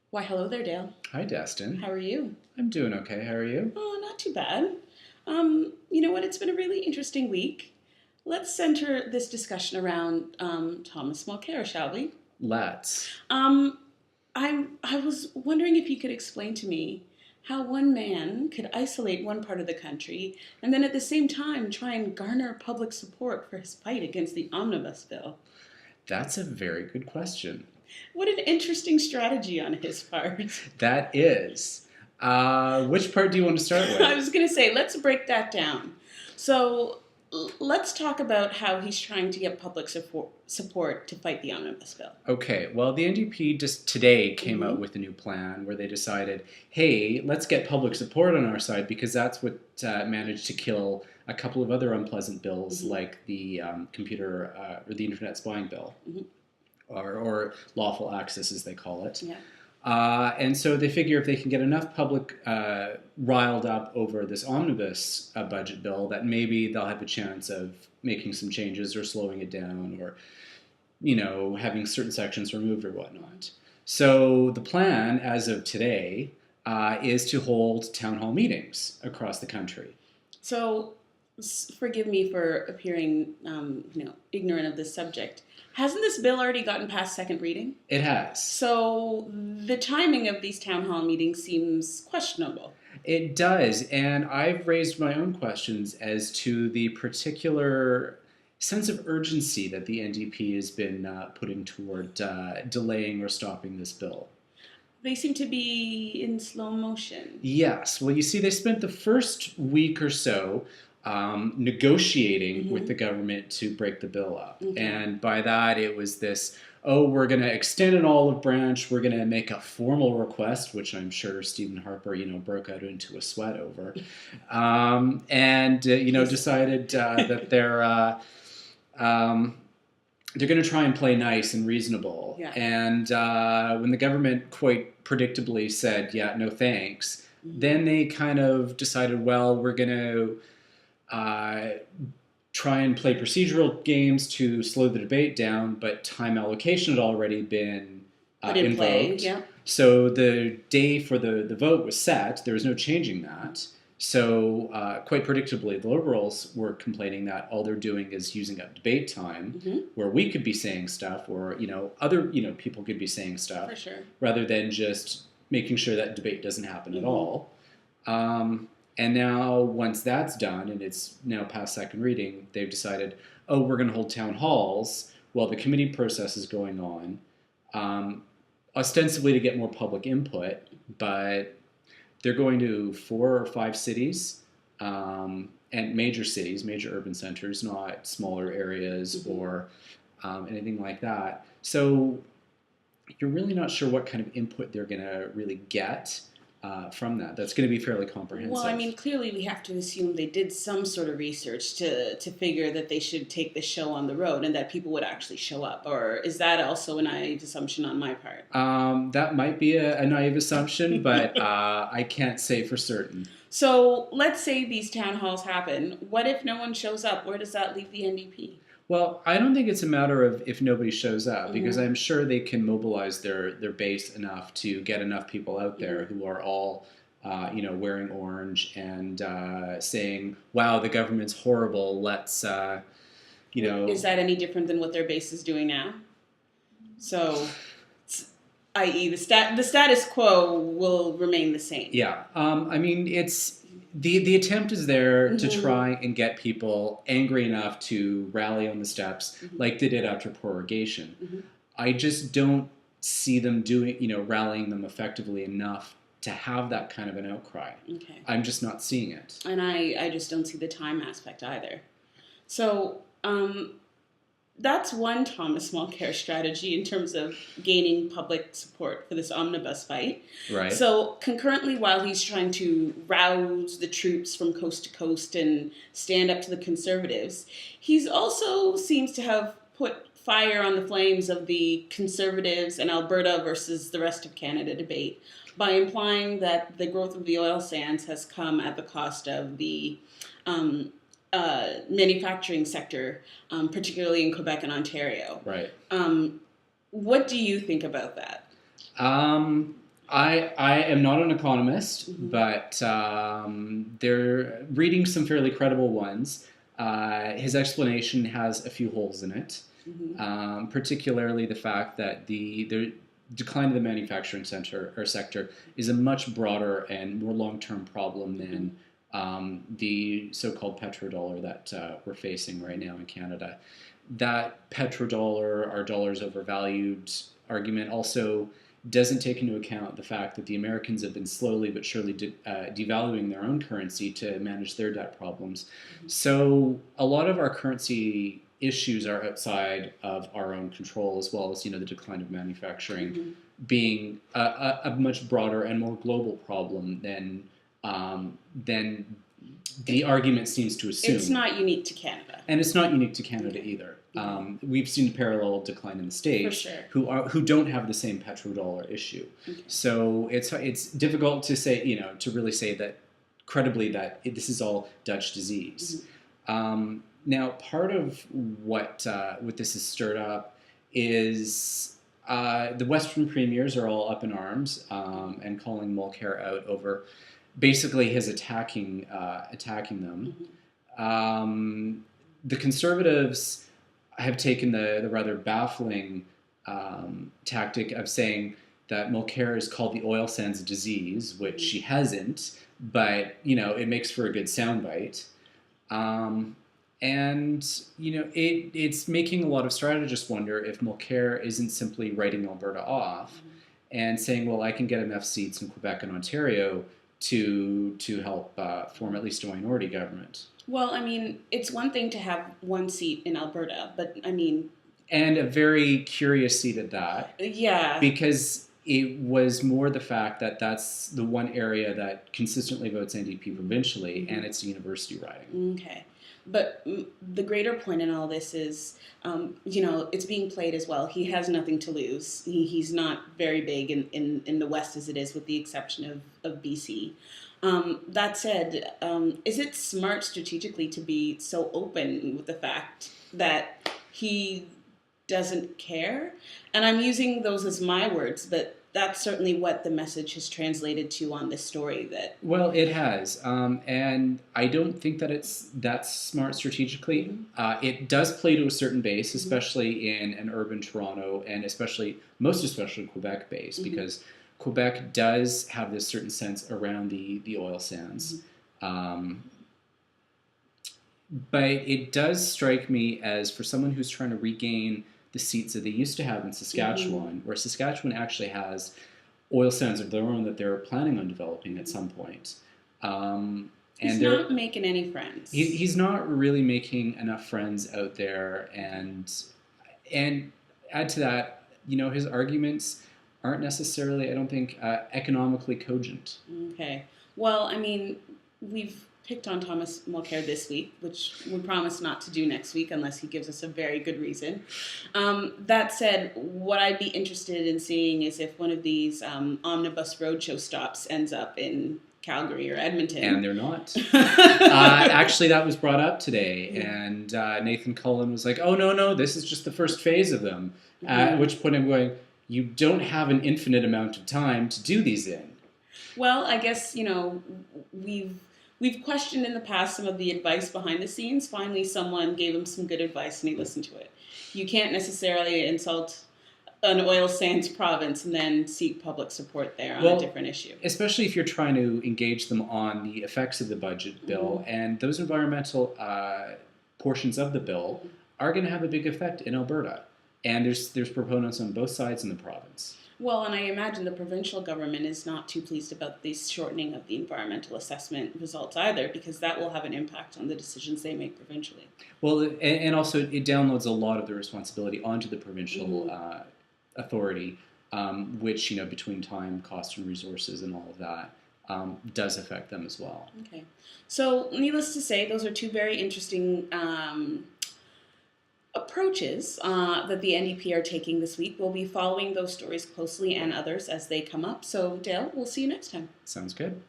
Why, hello there, Dale. Hi, Destin. How are you? I'm doing okay. How are you? Oh, not too bad. You know what? It's been a really interesting week. Let's center this discussion around Thomas Mulcair, shall we? Let's. Um, I was wondering if you could explain to me how one man could isolate one part of the country and then at the same time try and garner public support for his fight against the omnibus bill. That's a very good question. What an interesting strategy on his part. That is. Which part do you want to start I with? was going to say, let's break that down. So let's talk about how he's trying to get public support to fight the omnibus bill. Okay, well, the NDP just today came out Mm-hmm. with a new plan where they decided, hey, let's get public support on our side because that's what managed to kill a couple of other unpleasant bills Mm-hmm. like the computer or the internet spying bill Mm-hmm. or lawful access as they call it. Yeah. And so they figure if they can get enough public riled up over this omnibus budget bill, that maybe they'll have a chance of making some changes or slowing it down or, having certain sections removed or whatnot. So the plan as of today is to hold town hall meetings across the country. So forgive me for appearing, ignorant of this subject. Hasn't this bill already gotten past second reading? It has. So the timing of these town hall meetings seems questionable. It does, and I've raised my own questions as to the particular sense of urgency that the NDP has been putting toward delaying or stopping this bill. They seem to be in slow motion. Yes, well, you see, they spent the first week or so negotiating with Mm-hmm. the government to break the bill up. Okay. And by that, it was this we're going to extend an olive branch. We're going to make a formal request, which I'm sure Stephen Harper, broke out into a sweat over, and decided that they're going to try and play nice and reasonable. Yeah. And when the government quite predictably said, "Yeah, no thanks," Mm-hmm. then they kind of decided, well, we're going to try and play procedural games to slow the debate down, but time allocation had already been Put in play, invoked. yeah. So the day for the vote was set. There was no changing that. So quite predictably, the Liberals were complaining that all they're doing is using up debate time, Mm-hmm. where we could be saying stuff, or other people could be saying stuff, For sure. rather than just making sure that debate doesn't happen at Mm-hmm. all. And now, once that's done, and it's now past second reading, they've decided, oh, we're going to hold town halls while the committee process is going on, ostensibly to get more public input, but they're going to 4 or 5 cities, and major cities, major urban centers, not smaller areas Mm-hmm. or anything like that. So you're really not sure what kind of input they're going to really get from that. That's going to be fairly comprehensive. Well, I mean, clearly we have to assume they did some sort of research to figure that they should take the show on the road and that people would actually show up. Or is that also a naive assumption on my part? That might be a naive assumption, but I can't say for certain. So let's say these town halls happen. What if no one shows up? Where does that leave the NDP? Well, I don't think it's a matter of if nobody shows up, because Mm-hmm. I'm sure they can mobilize their base enough to get enough people out there Mm-hmm. who are all, wearing orange and saying, "Wow, the government's." Let's, Is that any different than what their base is doing now? So, i.e., the status quo will remain the same. Yeah. I mean, it's the attempt is there to Mhm. try and get people angry enough to rally on the steps, Mhm. like they did after prorogation. Mhm. I just don't see them doing, rallying them effectively enough to have that kind of an outcry. Okay. I'm just not seeing it. And I just don't see the time aspect either. So that's one Thomas Mulcair strategy in terms of gaining public support for this omnibus fight. Right. So concurrently, while he's trying to rouse the troops from coast to coast and stand up to the Conservatives, he's also seems to have put fire on the flames of the Conservatives and Alberta versus the rest of Canada debate by implying that the growth of the oil sands has come at the cost of the manufacturing sector, particularly in Quebec and Ontario. Right. What do you think about that? I am not an economist, Mhm. but they're reading some fairly credible ones. His explanation has a few holes in it, Mhm. particularly the fact that the decline of the manufacturing sector is a much broader and more long-term problem than the so-called petrodollar that we're facing right now in Canada. That petrodollar, our dollar's overvalued argument, also doesn't take into account the fact that the Americans have been slowly but surely devaluing their own currency to manage their debt problems. So a lot of our currency issues are outside of our own control, as well as the decline of manufacturing Mhm. being a much broader and more global problem than the argument seems to assume. It's not unique to Canada. And it's not unique to Canada Okay. either. Okay. We've seen a parallel decline in the States, For sure. who don't have the same petrodollar issue. Okay. So it's difficult to say, to really say that credibly that this is all Dutch disease. Now, part of what this has stirred up is the Western premiers are all up in arms and calling Mulcair out over basically his attacking them. The Conservatives have taken the rather baffling tactic of saying that Mulcair has called the oil sands a disease, which he hasn't, but it makes for a good soundbite. And it's making a lot of strategists wonder if Mulcair isn't simply writing Alberta off and saying, well, I can get enough seats in Quebec and Ontario to help form at least a minority government. Well, I mean, it's one thing to have one seat in Alberta, but I mean... And a very curious seat at that. Yeah. Because it was more the fact that that's the one area that consistently votes NDP provincially, and it's a university riding. Okay. But the greater point in all this is, it's being played as well. He has nothing to lose. He's not very big in the West as it is, with the exception of BC. That said, is it smart strategically to be so open with the fact that he doesn't care? And I'm using those as my words, but that's certainly what the message has translated to on this story. Well, it has, and I don't think that that's smart strategically. It does play to a certain base, especially in an urban Toronto, and most especially Quebec base, because Quebec does have this certain sense around the oil sands. But it does strike me as, for someone who's trying to regain the seats that they used to have in Saskatchewan, where Saskatchewan actually has oil sands of their own that they're planning on developing at some point. He's not making any friends. He's not really making enough friends out there, and add to that, his arguments aren't necessarily, I don't think, economically cogent. Okay. Well, I mean, we've picked on Thomas Mulcair this week, which we promise not to do next week unless he gives us a very good reason. That said, what I'd be interested in seeing is if one of these omnibus roadshow stops ends up in Calgary or Edmonton. And they're not. Actually, that was brought up today, and Nathan Cullen was like, oh, no, this is just the first phase of them. At which point I'm going, you don't have an infinite amount of time to do these in. Well, I guess, we've questioned in the past some of the advice behind the scenes. Finally, someone gave him some good advice and he listened to it. You can't necessarily insult an oil sands province and then seek public support there on a different issue. Especially if you're trying to engage them on the effects of the budget bill, and those environmental portions of the bill are going to have a big effect in Alberta. And there's proponents on both sides in the province. Well, and I imagine the provincial government is not too pleased about the shortening of the environmental assessment results either, because that will have an impact on the decisions they make provincially. Well, and also it downloads a lot of the responsibility onto the provincial authority, which, between time, cost, and resources and all of that, does affect them as well. Okay. So, needless to say, those are two very interesting approaches that the NDP are taking this week. We'll be following those stories closely and others as they come up. So, Dale, we'll see you next time. Sounds good.